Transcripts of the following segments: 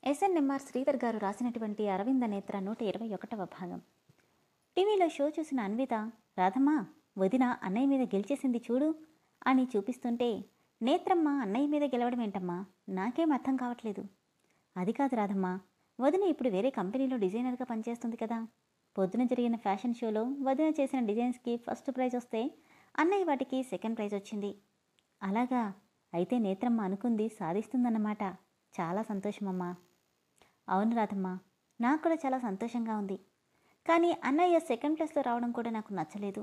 SNMR Sridhar గారు రాసినటువంటి అరవింద నేత్ర 121వ భాగం. టీవీలో షో చూసిన అన్విత, రాధమ్మ వదిన అన్నయ్య మీద గెలిచేసింది చూడు అని చూపిస్తుంటే, నేత్రమ్మ అన్నయ్య మీద గెలవడం ఏంటమ్మా, నాకేం అర్థం కావట్లేదు. అది కాదు రాధమ్మ, వదిన ఇప్పుడు వేరే కంపెనీలో డిజైనర్గా పనిచేస్తుంది కదా. పొద్దున జరిగిన ఫ్యాషన్ షోలో వదిన చేసిన డిజైన్స్కి ఫస్ట్ ప్రైజ్ వస్తే అన్నయ్య వాటికి సెకండ్ ప్రైజ్ వచ్చింది. అలాగా, అయితే నేత్రమ్మ అనుకుంది సాధిస్తుందన్నమాట. చాలా సంతోషమమ్మా. అవును రాధమ్మ, నాకు కూడా చాలా సంతోషంగా ఉంది. కానీ అన్నయ్య సెకండ్ ప్లేస్లో రావడం కూడా నాకు నచ్చలేదు.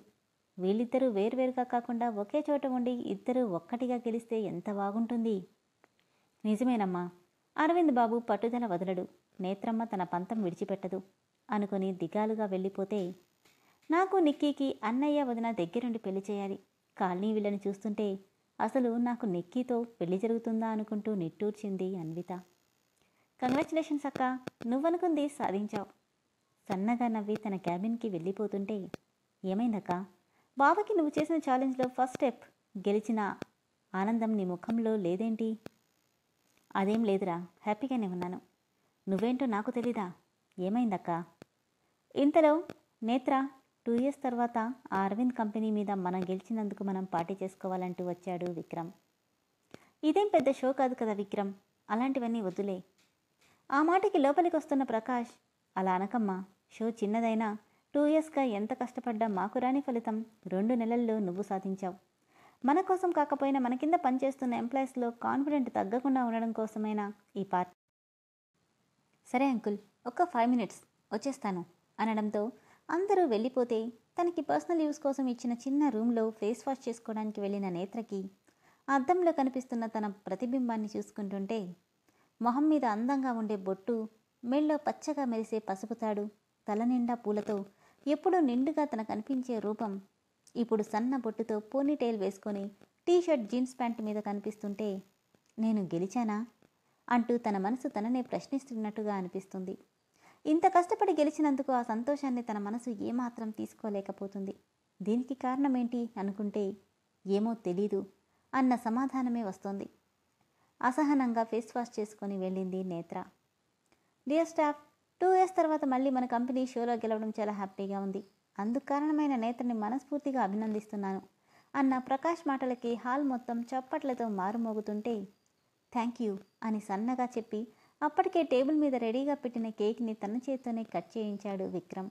వీళ్ళిద్దరూ వేరువేరుగా కాకుండా ఒకే చోట ఉండి ఇద్దరూ ఒక్కటిగా గెలిస్తే ఎంత బాగుంటుంది. నిజమేనమ్మా, అరవింద్ బాబు పట్టుదల వదలడు, నేత్రమ్మ తన పంతం విడిచిపెట్టదు అనుకుని దిగాలుగా వెళ్ళిపోతే, నాకు నిక్కీకి అన్నయ్య వదిన దగ్గరుండి పెళ్లి చేయాలి. కాలనీ వీళ్ళని చూస్తుంటే అసలు నాకు నిక్కీతో పెళ్లి జరుగుతుందా అనుకుంటూ నిట్టూర్చింది అన్విత. కంగ్రాచులేషన్స్ అక్క, నువ్వనుకుంది సాధించావు. సన్నగా నవ్వి తన క్యాబిన్కి వెళ్ళిపోతుంటే, ఏమైందక్క, బావకి నువ్వు చేసిన ఛాలెంజ్లో ఫస్ట్ స్టెప్ గెలిచిన ఆనందం నీ ముఖంలో లేదేంటి? అదేం లేదురా, హ్యాపీగానే ఉన్నాను. నువ్వేంటో నాకు తెలీదా? ఏమైందక్క? ఇంతలో నేత్ర 2 years తర్వాత ఆ అరవింద్ కంపెనీ మీద మనం గెలిచినందుకు మనం పార్టీ చేసుకోవాలంటూ వచ్చాడు విక్రమ్. ఇదేం పెద్ద షో కాదు కదా విక్రమ్, అలాంటివన్నీ వద్దులే. ఆ మాటకి లోపలికి వస్తున్న ప్రకాష్, అలా అనకమ్మా, షో చిన్నదైనా 2 yearsగా ఎంత కష్టపడ్డా మాకు రాని ఫలితం 2 నెలల్లో నువ్వు సాధించావు. మన కోసం కాకపోయినా మన కింద పనిచేస్తున్న ఎంప్లాయీస్లో కాన్ఫిడెంట్ తగ్గకుండా ఉండడం కోసమైనా ఈ పార్టీ. సరే అంకుల్, ఒక్క 5 minutes వచ్చేస్తాను అనడంతో అందరూ వెళ్ళిపోతే, తనకి పర్సనల్ యూస్ కోసం ఇచ్చిన చిన్న రూమ్లో ఫేస్ వాష్ చేసుకోవడానికి వెళ్ళిన నేత్రకి అద్దంలో కనిపిస్తున్న తన ప్రతిబింబాన్ని చూసుకుంటుంటే, మొహం మీద అందంగా ఉండే బొట్టు, మెళ్ళో పచ్చగా మెరిసే పసుపు తాడు, తల నిండా పూలతో ఎప్పుడూ నిండుగా తన కనిపించే రూపం ఇప్పుడు సన్న బొట్టుతో పోనీటైల్ వేసుకొని టీషర్ట్ జీన్స్ ప్యాంట్ మీద కనిపిస్తుంటే, నేను గెలిచానా అంటూ తన మనసు తననే ప్రశ్నిస్తున్నట్టుగా అనిపిస్తుంది. ఇంత కష్టపడి గెలిచినందుకు ఆ సంతోషాన్ని తన మనసు ఏమాత్రం తీసుకోలేకపోతుంది. దీనికి కారణమేంటి అనుకుంటే, ఏమో తెలీదు అన్న సమాధానమే వస్తోంది. అసహనంగా ఫేస్ వాష్ చేసుకొని వెళ్ళింది నేత్ర. డియర్ స్టాఫ్, 2 years తర్వాత మళ్ళీ మన కంపెనీ షోలో గెలవడం చాలా హ్యాపీగా ఉంది. అందుకు కారణమైన నేత్రని మనస్ఫూర్తిగా అభినందిస్తున్నాను అన్న ప్రకాష్ మాటలకి హాల్ మొత్తం చప్పట్లతో మారుమోగుతుంటే, థ్యాంక్ యూ అని సన్నగా చెప్పి అప్పటికే టేబుల్ మీద రెడీగా పెట్టిన కేక్ని తన చేత్తోనే కట్ చేయించాడు విక్రమ్.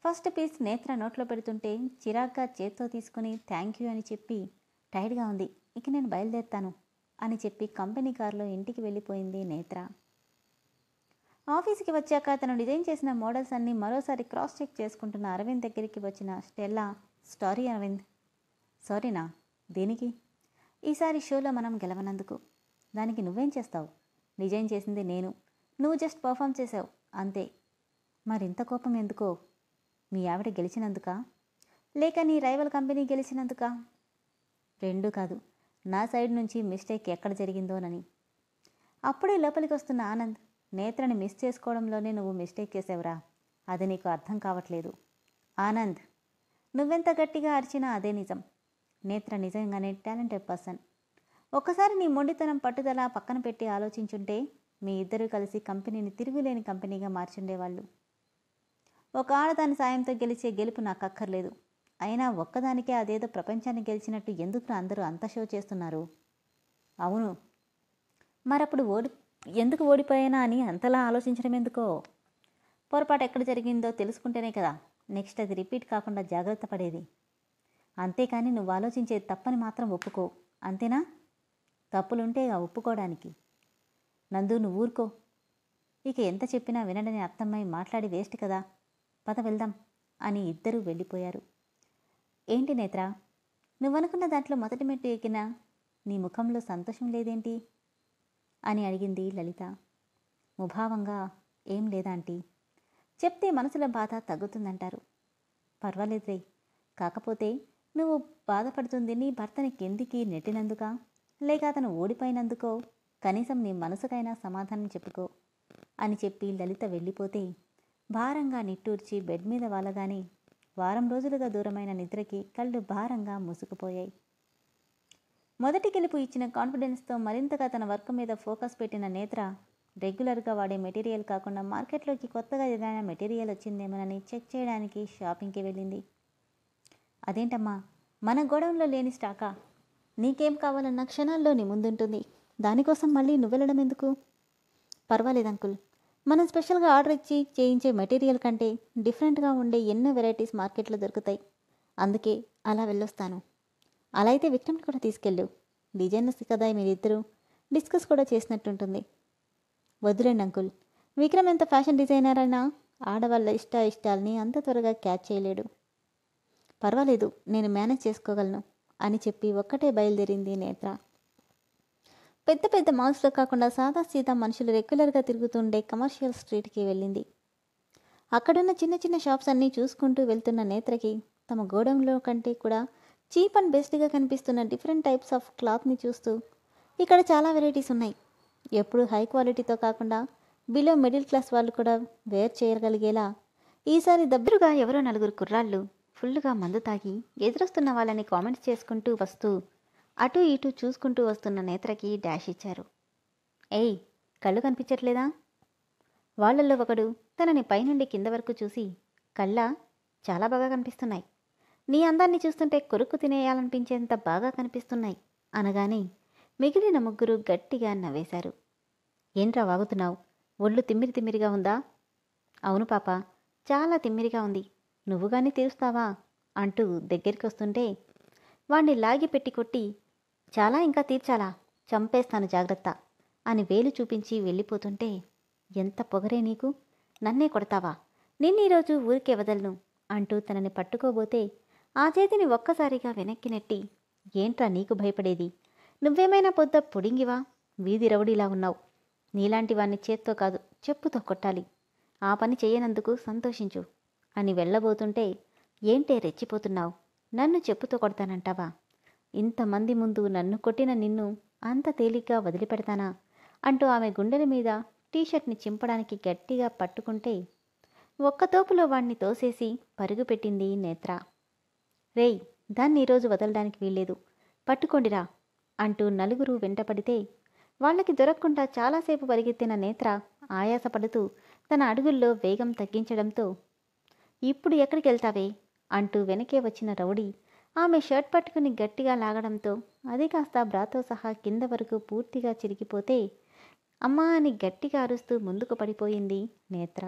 ఫస్ట్ పీస్ నేత్ర నోట్లో పెడుతుంటే చిరాగ్గా చేత్తో తీసుకుని థ్యాంక్ యూ అని చెప్పి, టైర్డ్గా ఉంది, ఇక నేను బయలుదేరుతాను అని చెప్పి కంపెనీ కారులో ఇంటికి వెళ్ళిపోయింది నేత్ర. ఆఫీస్కి వచ్చాక తను డిజైన్ చేసిన మోడల్స్ అన్నీ మరోసారి క్రాస్ చెక్ చేసుకుంటున్న అరవింద్ దగ్గరికి వచ్చిన స్టెల్లా, సారీ అరవింద్. సారీనా? దేనికి? ఈసారి షోలో మనం గెలవనందుకు. దానికి నువ్వేం చేస్తావు? డిజైన్ చేసింది నేను, నువ్వు జస్ట్ పర్ఫామ్ చేసావు అంతే. మరింత కోపం ఎందుకో? మీ ఆవిడ గెలిచినందుకా, లేక నీ రైవల్ కంపెనీ గెలిచినందుకా? రెండూ కాదు, నా సైడ్ నుంచి మిస్టేక్ ఎక్కడ జరిగిందోనని. అప్పుడే లోపలికి వస్తున్న ఆనంద్, నేత్రని మిస్ చేసుకోవడంలోనే నువ్వు మిస్టేక్ చేసావురా, అది నీకు అర్థం కావట్లేదు. ఆనంద్, నువ్వెంత గట్టిగా అరిచినా అదే నిజం. నేత్ర నిజంగానే టాలెంటెడ్ పర్సన్. ఒక్కసారి నీ మొండితనం పట్టుదల పక్కన పెట్టి ఆలోచించుంటే మీ ఇద్దరూ కలిసి కంపెనీని తిరుగులేని కంపెనీగా మార్చుండేవాళ్ళు. ఒక ఆడదాని సాయంతో గెలిచే గెలుపు నాకు అక్కర్లేదు. అయినా ఒక్కదానికే అదేదో ప్రపంచాన్ని గెలిచినట్టు ఎందుకు అందరూ అంత షో చేస్తున్నారు? అవును, మరప్పుడు ఎందుకు ఓడిపోయానా అని అంతలా ఆలోచించడం ఎందుకో? పొరపాటు ఎక్కడ జరిగిందో తెలుసుకుంటేనే కదా నెక్స్ట్ అది రిపీట్ కాకుండా జాగ్రత్త పడేది. అంతేకాని నువ్వు ఆలోచించేది తప్పని మాత్రం ఒప్పుకో, అంతేనా? తప్పులుంటే ఒప్పుకోవడానికి. నందు, నువ్వు ఊరుకో. ఇక ఎంత చెప్పినా వినడని అత్తమ్మాయి మాట్లాడి వేస్ట్ కదా, పద వెళ్దాం అని ఇద్దరూ వెళ్ళిపోయారు. ఏంటి నేత్ర, నువ్వనుకున్న దాంట్లో మొదటి మెట్టు ఎక్కినా నీ ముఖంలో సంతోషం లేదేంటి అని అడిగింది లలిత ముభావంగా. ఏం లేదాంటీ, చెప్తే మనసులో బాధ తగ్గుతుందంటారు. పర్వాలేదురే, కాకపోతే నువ్వు బాధపడుతుంది నీ భర్తని కిందికి నెట్టినందుకా, లేక అతను ఓడిపోయినందుకో? కనీసం నీ మనసుకైనా సమాధానం చెప్పుకో అని చెప్పి లలిత వెళ్ళిపోతే, భారంగా నిట్టూర్చి బెడ్ మీద వాలగానే వారం రోజులుగా దూరమైన నిద్రకి కళ్ళు భారంగా మూసుకుపోయాయి. మొదటి గెలుపు ఇచ్చిన కాన్ఫిడెన్స్తో మరింతగా తన వర్క్ మీద ఫోకస్ పెట్టిన నేత్ర రెగ్యులర్గా వాడే మెటీరియల్ కాకుండా మార్కెట్లోకి కొత్తగా ఏదైనా మెటీరియల్ వచ్చిందేమోనని చెక్ చేయడానికి షాపింగ్కి వెళ్ళింది. అదేంటమ్మా, మన గోడౌన్లో లేని స్టాకా? నీకేం కావాలన్న క్షణాల్లో నీ ముందుంటుంది. దానికోసం మళ్ళీ నువ్వు వెళ్ళడం ఎందుకు? పర్వాలేదు అంకుల్, మనం స్పెషల్గా ఆర్డర్ ఇచ్చి చేయించే మెటీరియల్ కంటే డిఫరెంట్గా ఉండే ఎన్నో వెరైటీస్ మార్కెట్లో దొరుకుతాయి. అందుకే అలా వెళ్ళొస్తాను. అలా అయితే విక్రమ్ని కూడా తీసుకెళ్ళు. డిజైనర్స్ కదా మీరిద్దరూ, డిస్కస్ కూడా చేసినట్టుంటుంది. వద్దులేండి అంకుల్, విక్రమ్ ఎంత ఫ్యాషన్ డిజైనర్ అయినా ఆడవాళ్ళ ఇష్టాల్ని అంత త్వరగా క్యాచ్ చేయలేడు. పర్వాలేదు, నేను మేనేజ్ చేసుకోగలను అని చెప్పి ఒక్కటే బయలుదేరింది నేత్ర. పెద్ద పెద్ద మాల్స్లో కాకుండా సాదా సీదా మనుషులు రెగ్యులర్గా తిరుగుతుండే కమర్షియల్ స్ట్రీట్కి వెళ్ళింది. అక్కడున్న చిన్న చిన్న షాప్స్ అన్నీ చూసుకుంటూ వెళ్తున్న నేత్రకి తమ గోడౌన్లో కంటే కూడా చీప్ అండ్ బెస్ట్గా కనిపిస్తున్న డిఫరెంట్ టైప్స్ ఆఫ్ క్లాత్ని చూస్తూ ఇక్కడ చాలా వెరైటీస్ ఉన్నాయి. ఎప్పుడు హై క్వాలిటీతో కాకుండా బిలో మిడిల్ క్లాస్ వాళ్ళు కూడా వేర్ చేయగలిగేలా ఈసారి దగ్గరగా ఎవరో నలుగురు కుర్రాళ్ళు ఫుల్గా మందు తాగి ఎదురొస్తున్న వాళ్ళని కామెంట్స్ చేసుకుంటూ వస్తూ అటూ ఇటూ చూసుకుంటూ వస్తున్న నేత్రకి డాష్ ఇచ్చారు. ఏయ్, కళ్ళు కనిపించట్లేదా? వాళ్ళల్లో ఒకడు తనని పైనుండి కింద వరకు చూసి, కళ్ళా చాలా బాగా కనిపిస్తున్నాయి, నీ అందాన్ని చూస్తుంటే కొరుక్కు తినేయాలనిపించేంత బాగా కనిపిస్తున్నాయి అనగానే మిగిలిన ముగ్గురు గట్టిగా నవ్వేశారు. ఏంట్రా వాగుతున్నావు? ఒళ్ళు తిమ్మిరి తిమ్మిరిగా ఉందా? అవును పాప, చాలా తిమ్మిరిగా ఉంది, నువ్వు కానీ తీరుస్తావా అంటూ దగ్గరికి వస్తుంటే వాణ్ణి లాగి పెట్టి కొట్టి, చాలా ఇంకా తీర్చాలా, చంపేస్తాను జాగ్రత్త అని వేలు చూపించి వెళ్ళిపోతుంటే, ఎంత పొగరే నీకు, నన్నే కొడతావా, నిన్నీరోజు ఊరికే వదలను అంటూ తనని పట్టుకోబోతే ఆ చేతిని ఒక్కసారిగా వెనక్కి నెట్టి, ఏంట్రా నీకు భయపడేది, నువ్వేమైనా పొద్ద పొడింగివా, వీధి రౌడీలా ఉన్నావు, నీలాంటి వాణ్ణి చేత్తో కాదు చెప్పుతో కొట్టాలి, ఆ పని చేయనందుకు సంతోషించు అని వెళ్ళబోతుంటే, ఏంటే రెచ్చిపోతున్నావు, నన్ను చెప్పుతో కొడతానంటావా, ఇంతమంది ముందు నన్ను కొట్టిన నిన్ను అంత తేలిగ్గా వదిలిపెడతానా అంటూ ఆమె గుండెల మీద టీషర్ట్ని చింపడానికి గట్టిగా పట్టుకుంటే ఒక్కతోపులో వాణ్ణి తోసేసి పరుగుపెట్టింది నేత్ర. రేయ్, దాన్ని ఈరోజు వదలడానికి వీల్లేదు, పట్టుకోండిరా అంటూ నలుగురు వెంటపడితే వాళ్ళకి దొరకకుండా చాలాసేపు పరిగెత్తిన నేత్ర ఆయాసపడుతూ తన అడుగుల్లో వేగం తగ్గించడంతో, ఇప్పుడు ఎక్కడికి వెళ్తావే అంటూ వెనకే వచ్చిన రౌడీ ఆమె షర్ట్ పట్టుకుని గట్టిగా లాగడంతో అది కాస్త బ్రాతో సహా కింద వరకు పూర్తిగా చిరిగిపోతే, అమ్మా అని గట్టిగా అరుస్తూ ముందుకు పడిపోయింది నేత్ర.